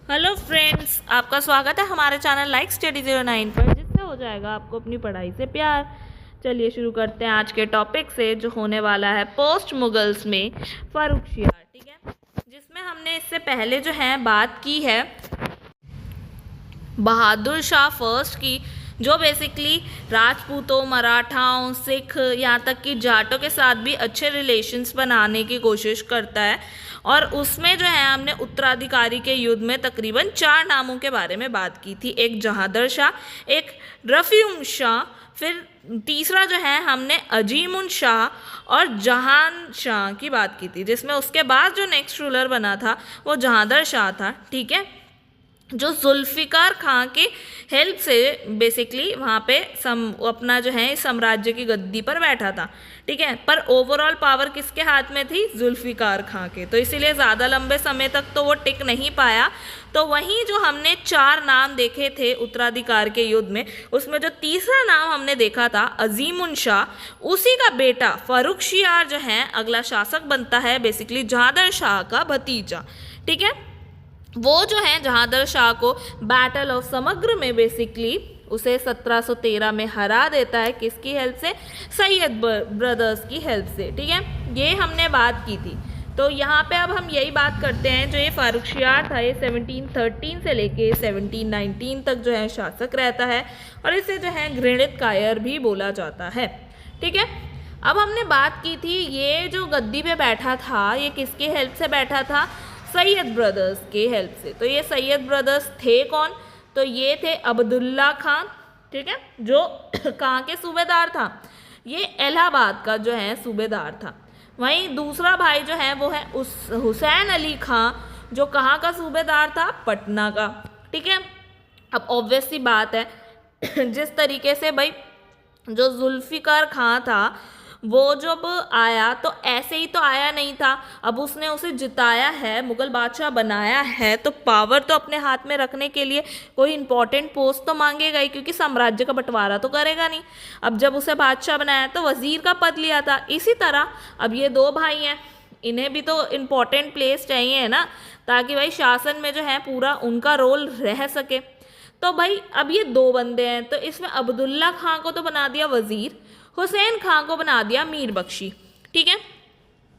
Hello friends, आपका स्वागत है हमारे चैनल लाइक स्टडी 09 पर, जिससे हो जाएगा आपको अपनी पढ़ाई से प्यार। चलिए शुरू करते हैं आज के टॉपिक से, जो होने वाला है पोस्ट मुगल्स में फर्रुखशियार। ठीक है, जिसमें हमने इससे पहले जो है बात की है बहादुर शाह फर्स्ट की, जो बेसिकली राजपूतों, मराठाओं, सिख, यहाँ तक कि जाटों के साथ भी अच्छे रिलेशंस बनाने की कोशिश करता है। और उसमें जो है हमने उत्तराधिकारी के युद्ध में तकरीबन 4 नामों के बारे में बात की थी। एक जहादर शाह, एक रफ़ीउल शाह, फिर तीसरा जो है हमने अजीमुन शाह और जहान शाह की बात की थी, जिसमें उसके बाद जो नेक्स्ट रूलर बना था वो जहादर शाह था। ठीक है, जो जुल्फ़िकार खां के हेल्प से बेसिकली वहाँ पे अपना जो है साम्राज्य की गद्दी पर बैठा था। ठीक है, पर ओवरऑल पावर किसके हाथ में थी? जुल्फ़िकार खां के। तो इसीलिए ज़्यादा लंबे समय तक तो वो टिक नहीं पाया। तो वहीं जो हमने 4 नाम देखे थे उत्तराधिकार के युद्ध में, उसमें जो तीसरा नाम हमने देखा था अजीमुन शाह, उसी का बेटा फर्रुखशियार जो है अगला शासक बनता है, बेसिकली जहादर शाह का भतीजा। ठीक है, वो जो है जहादर शाह को बैटल ऑफ समग्र में बेसिकली उसे 1713 में हरा देता है। किसकी हेल्प से? सैयद ब्रदर्स की हेल्प से। ठीक है, ये हमने बात की थी। तो यहाँ पे अब हम यही बात करते हैं, जो ये फर्रुखशियार था ये 1713 से लेके 1719 तक जो है शासक रहता है, और इसे जो है घृणित कायर भी बोला जाता है। ठीक है, अब हमने बात की थी ये जो गद्दी पे बैठा था ये किसकी हेल्प से बैठा था? सैयद ब्रदर्स के हेल्प से। तो ये सैयद ब्रदर्स थे कौन? तो ये थे अब्दुल्ला खान, ठीक है, जो कहाँ के सूबेदार था? ये इलाहाबाद का जो है सूबेदार था। वहीं दूसरा भाई जो है वो है उस हुसैन अली खां, जो कहाँ का सूबेदार था? पटना का। ठीक है, अब ऑब्वियस सी बात है जिस तरीके से भाई जो जुल्फ़िकार खां था वो जब आया तो ऐसे ही तो आया नहीं था। अब उसने उसे जिताया है, मुग़ल बादशाह बनाया है, तो पावर तो अपने हाथ में रखने के लिए कोई इंपॉर्टेंट पोस्ट तो मांगेगा ही, क्योंकि साम्राज्य का बंटवारा तो करेगा नहीं। अब जब उसे बादशाह बनाया तो वज़ीर का पद लिया था। इसी तरह अब ये 2 भाई हैं, इन्हें भी तो इम्पॉर्टेंट प्लेस चाहिए है ना, ताकि भाई शासन में जो है पूरा उनका रोल रह सके। तो भाई अब ये 2 बंदे हैं, तो इसमें अब्दुल्ला खां को तो बना दिया वज़ीर, हुसैन खां को बना दिया मीर बख्शी। ठीक है,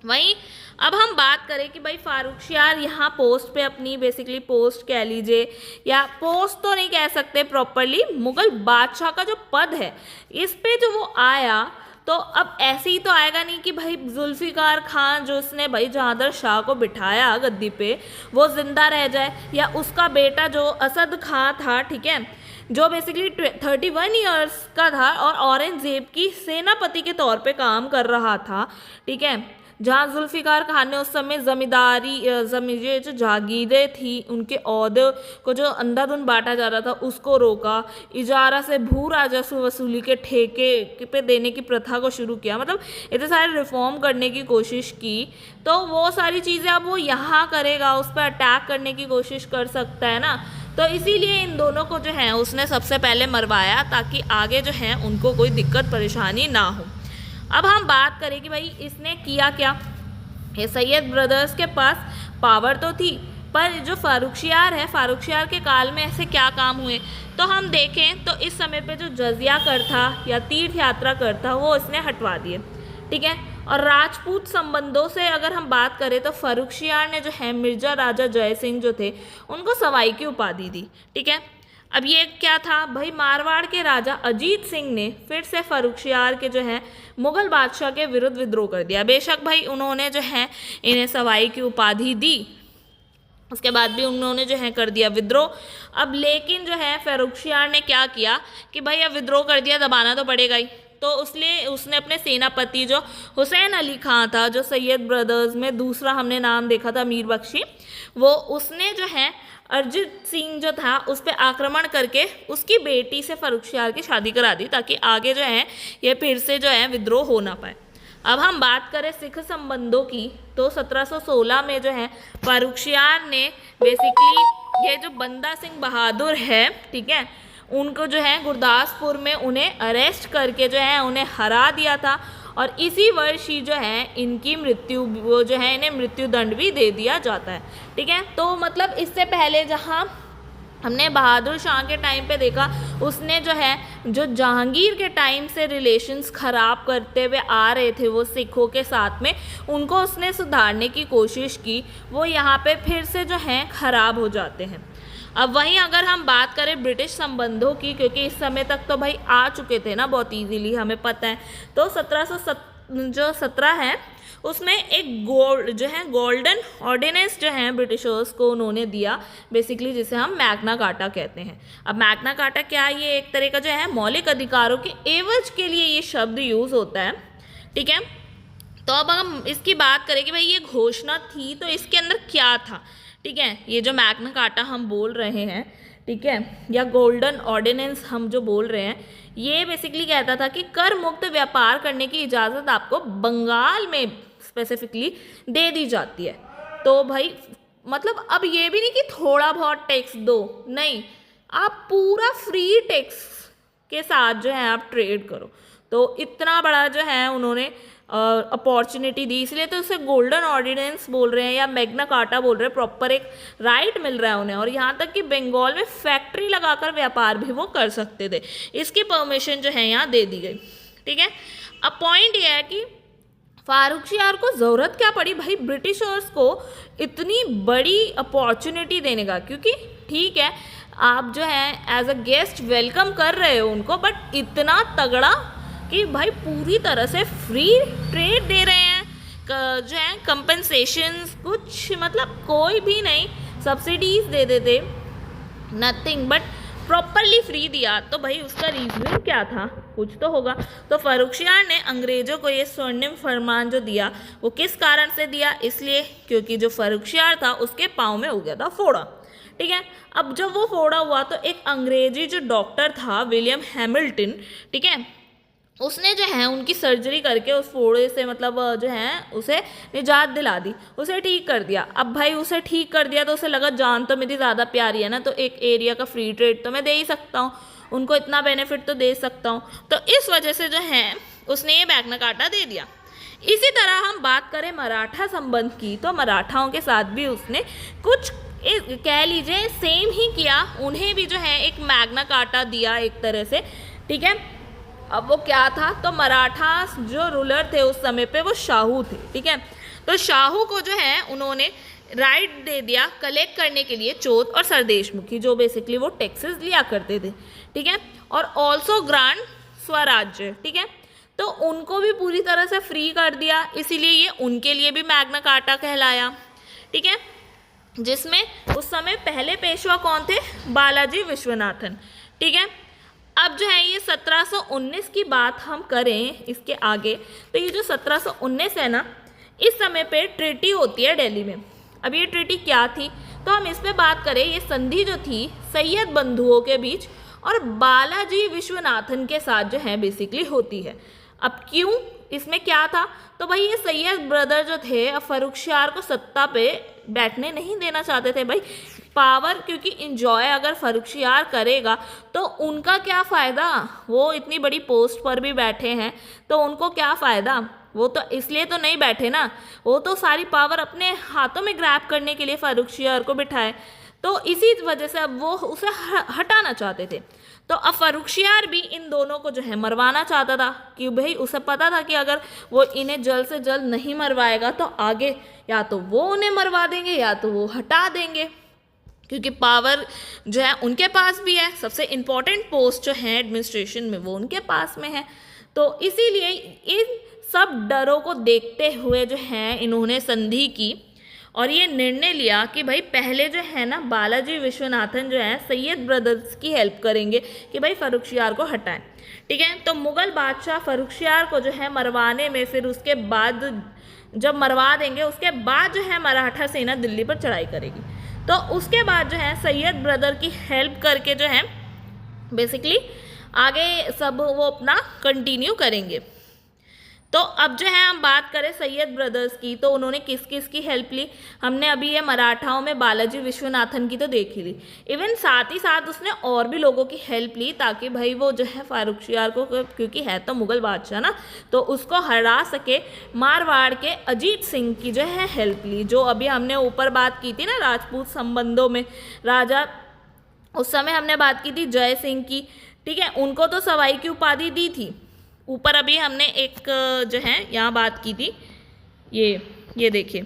वहीं अब हम बात करें कि भाई फारुखशियार यहाँ पोस्ट पे अपनी बेसिकली पोस्ट कह लीजिए, या पोस्ट तो नहीं कह सकते प्रॉपरली, मुग़ल बादशाह का जो पद है इस पे जो वो आया, तो अब ऐसे ही तो आएगा नहीं कि भाई जुल्फ़िकार खान जो उसने भाई जहादर शाह को बिठाया गद्दी पे वो ज़िंदा रह जाए, या उसका बेटा जो असद खां था, ठीक है, जो बेसिकली 31 ईयर्स का था और औरंगज़ेब की सेनापति के तौर पे काम कर रहा था। ठीक है, जहाँ जुल्फ़िकार खान ने उस समय ज़मींदारी ये जो जागीरें थी उनके ओहदे को जो अंधाधुंध बांटा जा रहा था उसको रोका, इजारा से भू राजस्व वसूली के ठेके पे देने की प्रथा को शुरू किया, मतलब इतने सारे रिफॉर्म करने की कोशिश की। तो वो सारी चीज़ें अब वो यहाँ करेगा, उस पर अटैक करने की कोशिश कर सकता है ना। तो इसीलिए इन दोनों को जो है उसने सबसे पहले मरवाया, ताकि आगे जो है उनको कोई दिक्कत परेशानी ना हो। अब हम बात करें कि भाई इसने किया क्या। ये सैयद ब्रदर्स के पास पावर तो थी, पर जो फारुखशियार है, फारुखशियार के काल में ऐसे क्या काम हुए, तो हम देखें तो इस समय पे जो जजिया कर था या तीर्थ यात्रा कर था वो इसने हटवा दिए। ठीक है, और राजपूत संबंधों से अगर हम बात करें तो फर्रुखशियार ने जो है मिर्जा राजा जय सिंह जो थे उनको सवाई की उपाधि दी। ठीक है, अब ये क्या था भाई, मारवाड़ के राजा अजीत सिंह ने फिर से फर्रुखशियार के जो है मुग़ल बादशाह के विरुद्ध विद्रोह कर दिया। बेशक भाई उन्होंने जो है इन्हें सवाई की उपाधि दी, उसके बाद भी उन्होंने जो है कर दिया विद्रोह। अब लेकिन जो है फर्रुखशियार ने क्या किया कि भाई अब विद्रोह कर दिया, दबाना तो पड़ेगा ही। तो उसने अपने सेनापति जो हुसैन अली खां था, जो सैयद ब्रदर्स में दूसरा हमने नाम देखा था मीर बख्शी, वो उसने जो है अरिजीत सिंह जो था उस पर आक्रमण करके उसकी बेटी से फर्रुखशियार की शादी करा दी, ताकि आगे जो है ये फिर से जो है विद्रोह हो ना पाए। अब हम बात करें सिख संबंधों की, तो 1716 में जो है फर्रुखशियार ने बेसिकली ये जो बंदा सिंह बहादुर है, ठीक है, उनको जो है गुरदासपुर में उन्हें अरेस्ट करके जो है उन्हें हरा दिया था, और इसी वर्ष ही जो है इनकी मृत्यु, वो जो है इन्हें मृत्युदंड भी दे दिया जाता है। ठीक है, तो मतलब इससे पहले जहाँ हमने बहादुर शाह के टाइम पे देखा, उसने जो है जो जहांगीर के टाइम से रिलेशंस ख़राब करते हुए आ रहे थे वो सिखों के साथ में, उनको उसने सुधारने की कोशिश की, वो यहाँ पे फिर से जो हैं ख़राब हो जाते हैं। अब वहीं अगर हम बात करें ब्रिटिश संबंधों की, क्योंकि इस समय तक तो भाई आ चुके थे ना बहुत इजीली, हमें पता है, तो 1717 है उसमें एक गोल्डन ऑर्डिनेंस जो है ब्रिटिशर्स को उन्होंने दिया बेसिकली, जिसे हम मैग्ना कार्टा कहते हैं। अब मैग्ना कार्टा क्या, ये एक तरह का जो है मौलिक अधिकारों के एवज के लिए ये शब्द यूज़ होता है। ठीक है, तो अब हम इसकी बात करें कि भाई ये घोषणा थी तो इसके अंदर क्या था। ठीक है, ये जो मैग्ना कार्टा हम बोल रहे हैं, ठीक है, या गोल्डन ऑर्डिनेंस हम जो बोल रहे हैं, ये बेसिकली कहता था कि कर मुक्त व्यापार करने की इजाज़त आपको बंगाल में स्पेसिफिकली दे दी जाती है। तो भाई मतलब अब ये भी नहीं कि थोड़ा बहुत टैक्स दो, नहीं, आप पूरा फ्री टैक्स के साथ जो है आप ट्रेड करो। तो इतना बड़ा जो है उन्होंने अपॉर्चुनिटी दी, इसलिए तो उसे गोल्डन ऑर्डिनेंस बोल रहे हैं या मैग्ना कार्टा बोल रहे हैं। प्रॉपर एक राइट मिल रहा है उन्हें, और यहाँ तक कि बंगाल में फैक्ट्री लगाकर व्यापार भी वो कर सकते थे, इसकी परमिशन जो है यहाँ दे दी गई। ठीक है, अब पॉइंट ये है कि फारुखशियार को ज़रूरत क्या पड़ी भाई ब्रिटिशर्स को इतनी बड़ी अपॉर्चुनिटी देने का, क्योंकि ठीक है आप जो है एज अ गेस्ट वेलकम कर रहे हो उनको, बट इतना तगड़ा कि भाई पूरी तरह से फ्री ट्रेड दे रहे हैं, जो है कंपनसेशंस कुछ मतलब कोई भी नहीं, सब्सिडीज दे देते, नथिंग बट प्रॉपरली फ्री दिया। तो भाई उसका रीजन क्या था, कुछ तो होगा। तो फारुखशियार ने अंग्रेज़ों को ये स्वर्णिम फरमान जो दिया वो किस कारण से दिया, इसलिए क्योंकि जो फारुखशियार था उसके पाँव में हो गया था फोड़ा। ठीक है, अब जब वो फोड़ा हुआ तो एक अंग्रेजी जो डॉक्टर था विलियम हैमिल्टन, ठीक है, उसने जो है उनकी सर्जरी करके उस फोड़े से मतलब जो है उसे निजात दिला दी, उसे ठीक कर दिया। अब भाई उसे ठीक कर दिया तो उसे लगा जान तो मेरी ज़्यादा प्यारी है ना, तो एक एरिया का फ्री ट्रेड तो मैं दे ही सकता हूँ, उनको इतना बेनिफिट तो दे सकता हूँ। तो इस वजह से जो है उसने ये मैग्ना कार्टा दे दिया। इसी तरह हम बात करें मराठा संबंध की, तो मराठाओं के साथ भी उसने कुछ कह लीजिए सेम ही किया, उन्हें भी जो है एक मैग्ना कार्टा दिया एक तरह से। ठीक है, अब वो क्या था, तो मराठा जो रूलर थे उस समय पे वो शाहू थे। ठीक है, तो शाहू को जो है उन्होंने राइट दे दिया कलेक्ट करने के लिए चौथ और सरदेशमुखी, जो बेसिकली वो टैक्सेस लिया करते थे। ठीक है, और ऑल्सो ग्रांड स्वराज्य। ठीक है, तो उनको भी पूरी तरह से फ्री कर दिया, इसीलिए ये उनके लिए भी मैग्ना कार्टा कहलाया। ठीक है, जिसमें उस समय पहले पेशवा कौन थे, बालाजी विश्वनाथन। ठीक है, अब जो है ये 1719 की बात हम करें इसके आगे, तो ये जो 1719 है ना, इस समय पे ट्रीटी होती है दिल्ली में। अब ये ट्रीटी क्या थी, तो हम इस पे बात करें, ये संधि जो थी सैयद बंधुओं के बीच और बालाजी विश्वनाथन के साथ जो है बेसिकली होती है। अब क्यों, इसमें क्या था, तो भाई ये सैयद ब्रदर जो थे अब फारुखशियार को सत्ता पे बैठने नहीं देना चाहते थे। भाई पावर क्योंकि इंजॉय अगर फारुखशियार करेगा तो उनका क्या फ़ायदा, वो इतनी बड़ी पोस्ट पर भी बैठे हैं तो उनको क्या फ़ायदा, वो तो इसलिए तो नहीं बैठे ना, वो तो सारी पावर अपने हाथों में ग्रैब करने के लिए फारुखशियार को बिठाए, तो इसी वजह से अब वो उसे हटाना चाहते थे। तो अब फारुखशियार भी इन दोनों को जो है मरवाना चाहता था, कि भाई उसे पता था कि अगर वो इन्हें जल्द से जल्द नहीं मरवाएगा तो आगे या तो वो उन्हें मरवा देंगे या तो वो हटा देंगे, क्योंकि पावर जो है उनके पास भी है, सबसे इम्पॉर्टेंट पोस्ट जो है एडमिनिस्ट्रेशन में वो उनके पास में है। तो इसीलिए इन सब डरों को देखते हुए जो है इन्होंने संधि की और ये निर्णय लिया कि भाई पहले जो है ना बालाजी विश्वनाथन जो है सैयद ब्रदर्स की हेल्प करेंगे कि भाई फारुखशियार को हटाएं। ठीक है, तो मुग़ल बादशाह फारुखशियार को जो है मरवाने में, फिर उसके बाद जब मरवा देंगे उसके बाद जो है मराठा सेना दिल्ली पर चढ़ाई करेगी। तो उसके बाद जो है सैयद ब्रदर की हेल्प करके जो है बेसिकली आगे सब वो अपना कंटिन्यू करेंगे। तो अब जो है हम बात करें सैयद ब्रदर्स की, तो उन्होंने किस किस की हेल्प ली। हमने अभी ये मराठाओं में बालाजी विश्वनाथन की तो देख ही ली, इवन साथ ही साथ उसने और भी लोगों की हेल्प ली ताकि भाई वो जो है फारुखशियार को, क्योंकि है तो मुगल बादशाह ना, तो उसको हरा सके। मारवाड़ के अजीत सिंह की जो है हेल्प ली, जो अभी हमने ऊपर बात की थी ना राजपूत संबंधों में राजा, उस समय हमने बात की थी जय सिंह की, ठीक है, उनको तो सवाई की उपाधि दी थी। ऊपर अभी हमने एक जो है यहाँ बात की थी, ये देखिए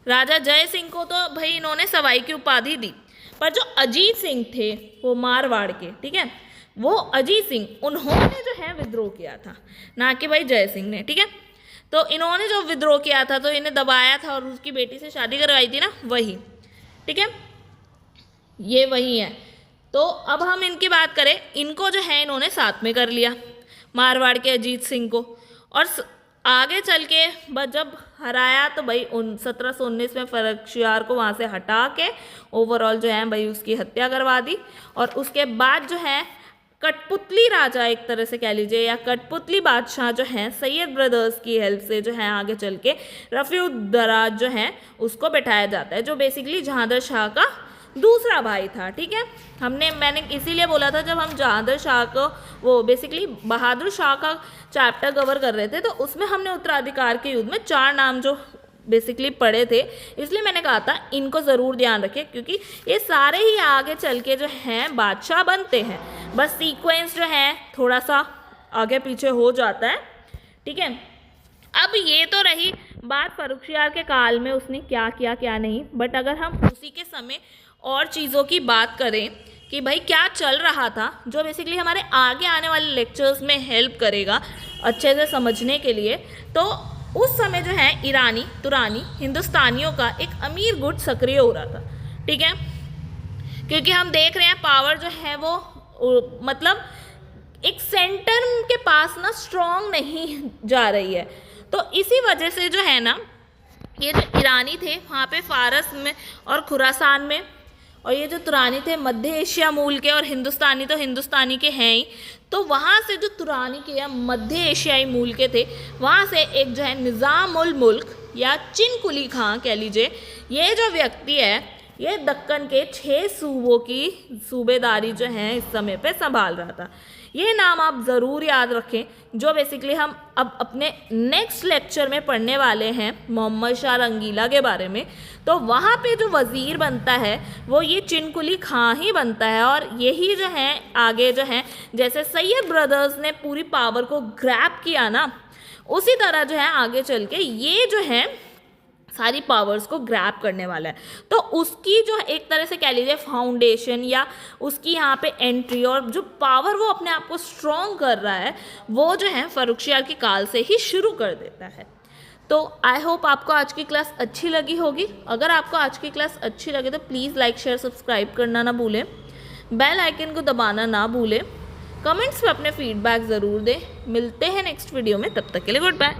राजा जय सिंह को तो भाई इन्होंने सवाई की उपाधि दी, पर जो अजीत सिंह थे वो मारवाड़ के, ठीक है, वो अजीत सिंह उन्होंने जो है विद्रोह किया था, ना कि भाई जय सिंह ने, ठीक है। तो इन्होंने जो विद्रोह किया था तो इन्हें दबाया था और उसकी बेटी से शादी करवाई थी ना, वही, ठीक है, ये वही है। तो अब हम इनकी बात करें, इनको जो है इन्होंने साथ में कर लिया मारवाड़ के अजीत सिंह को, और आगे चल के बस जब हराया तो भाई 1719 में फारुखशियार को वहाँ से हटा के ओवरऑल जो है भाई उसकी हत्या करवा दी। और उसके बाद जो है कठपुतली राजा एक तरह से कह लीजिए, या कठपुतली बादशाह जो हैं सैयद ब्रदर्स की हेल्प से जो है आगे चल के रफ़ी-उद-दराज जो है उसको बैठाया जाता है, जो बेसिकली जहांदर शाह का दूसरा भाई था, ठीक है। मैंने इसीलिए बोला था जब हम जहांदर शाह को, वो बेसिकली बहादुर शाह का चैप्टर कवर कर रहे थे, तो उसमें हमने उत्तराधिकार के युद्ध में 4 नाम जो बेसिकली पढ़े थे, इसलिए मैंने कहा था इनको ज़रूर ध्यान रखें, क्योंकि ये सारे ही आगे चल के जो हैं बादशाह बनते हैं, बस सीक्वेंस जो है थोड़ा सा आगे पीछे हो जाता है, ठीक है। अब ये तो रही बात फारुखशियार के काल में उसने क्या किया क्या नहीं, बट अगर हम उसी के समय और चीज़ों की बात करें कि भाई क्या चल रहा था, जो बेसिकली हमारे आगे आने वाले लेक्चर्स में हेल्प करेगा अच्छे से समझने के लिए, तो उस समय जो है ईरानी तुरानी हिंदुस्तानियों का एक अमीर गुट सक्रिय हो रहा था, ठीक है, क्योंकि हम देख रहे हैं पावर जो है वो मतलब एक सेंटर के पास ना स्ट्रॉन्ग नहीं जा रही है। तो इसी वजह से जो है ना ये जो ईरानी थे वहाँ पे फारस में और खुरासान में, और ये जो तुरानी थे मध्य एशिया मूल के, और हिंदुस्तानी तो हिंदुस्तानी के हैं ही, तो वहाँ से जो तुरानी के या मध्य एशियाई मूल के थे, वहाँ से एक जो है निज़ाम उल मुल्क या चिन कुली खां कह लीजिए, ये जो व्यक्ति है ये दक्कन के 6 सूबों की सूबेदारी जो है इस समय पे संभाल रहा था। ये नाम आप ज़रूर याद रखें, जो बेसिकली हम अब अपने नेक्स्ट लेक्चर में पढ़ने वाले हैं मोहम्मद शाह रंगीला के बारे में। तो वहाँ पे जो वज़ीर बनता है वो ये चिन कुली खां ही बनता है, और यही जो है आगे जो है जैसे सैयद ब्रदर्स ने पूरी पावर को ग्रैब किया ना, उसी तरह जो है आगे चल के ये जो है सारी पावर्स को ग्रैब करने वाला है। तो उसकी जो एक तरह से कह लीजिए फाउंडेशन या उसकी यहाँ पे एंट्री और जो पावर वो अपने आप को स्ट्रॉन्ग कर रहा है, वो जो है फारुखशियार के काल से ही शुरू कर देता है। तो आई होप आपको आज की क्लास अच्छी लगी होगी। अगर आपको आज की क्लास अच्छी लगे तो प्लीज़ लाइक शेयर सब्सक्राइब करना ना भूलें, बेल आइकन को दबाना ना भूलें, कमेंट्स में अपने फीडबैक ज़रूर दें। मिलते हैं नेक्स्ट वीडियो में, तब तक के लिए गुड बाय।